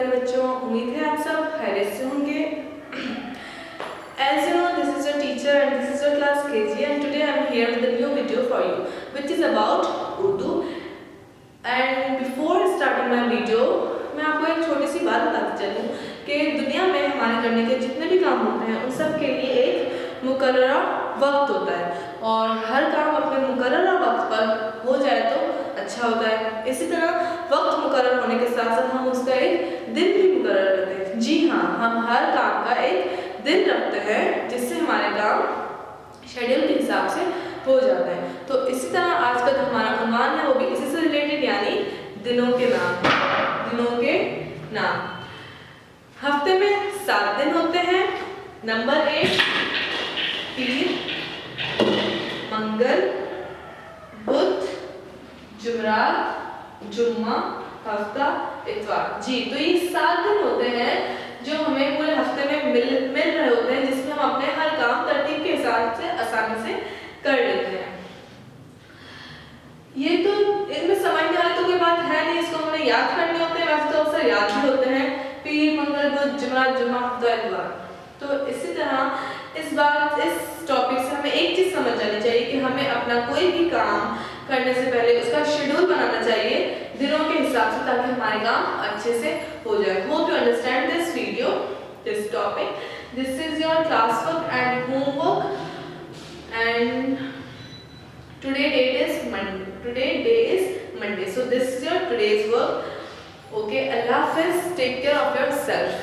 प्यारे बच्चों, उम्मीद है आप सब खैरियत से होंगे। As you know, this is your teacher and this is your class KG and today I am here with a new video for you which is about Urdu. And before starting my video, मैं आपको एक छोटी सी बात बताती चलूँ कि दुनिया में हमारे करने के जितने भी काम होते हैं उन सब के लिए एक मुकर्ररा वक्त होता है और हर काम अपने मुकर्ररा वक्त पर हो जाए तो अच्छा होता है। इसी तरह वक्त मुकर्रर होने के साथ साथ हम उसका एक दिन भी मुकर्रर करते हैं। जी हाँ, हम हर काम का एक दिन रखते हैं जिससे हमारे काम शेड्यूल के हिसाब से हो जाता है। तो इसी तरह आज का जो हमारा उन्वान है वो भी इसी से रिलेटेड, यानी दिनों के नाम। दिनों के नाम। हफ्ते में 7 दिन होते हैं। नंबर 1 पीर, मंगल, बुध, जुमरात, जुम्मा, हफ्ता, इतवार। जी, तो ये 7 दिन होते हैं जो हमें पूरे हफ्ते में मिल रहे होते हैं, जिसमें हम अपने हर काम तरतीब के हिसाब से आसानी से कर लेते हैं। ये तो इनमें समझ में आने तो कोई बात है नहीं, इसको हमें याद करने होते हैं। वैसे तो अक्सर याद भी होते हैं, पीर, मंगल, बुध, जुमरात, जुम्मा, हफ्ता, इतवार। तो इसी तरह इस टॉपिक से हमें एक चीज समझ जानी चाहिए कि हमें अपना कोई भी काम करने से पहले उसका शेड्यूल बनाना चाहिए दिनों के हिसाब से, ताकि हमारे काम अच्छे से हो जाए। Hope you understand this video, this topic. This is your class work and homework and today day is Monday, so this is your today's work. Okay, Allah Hafiz, take care of yourself.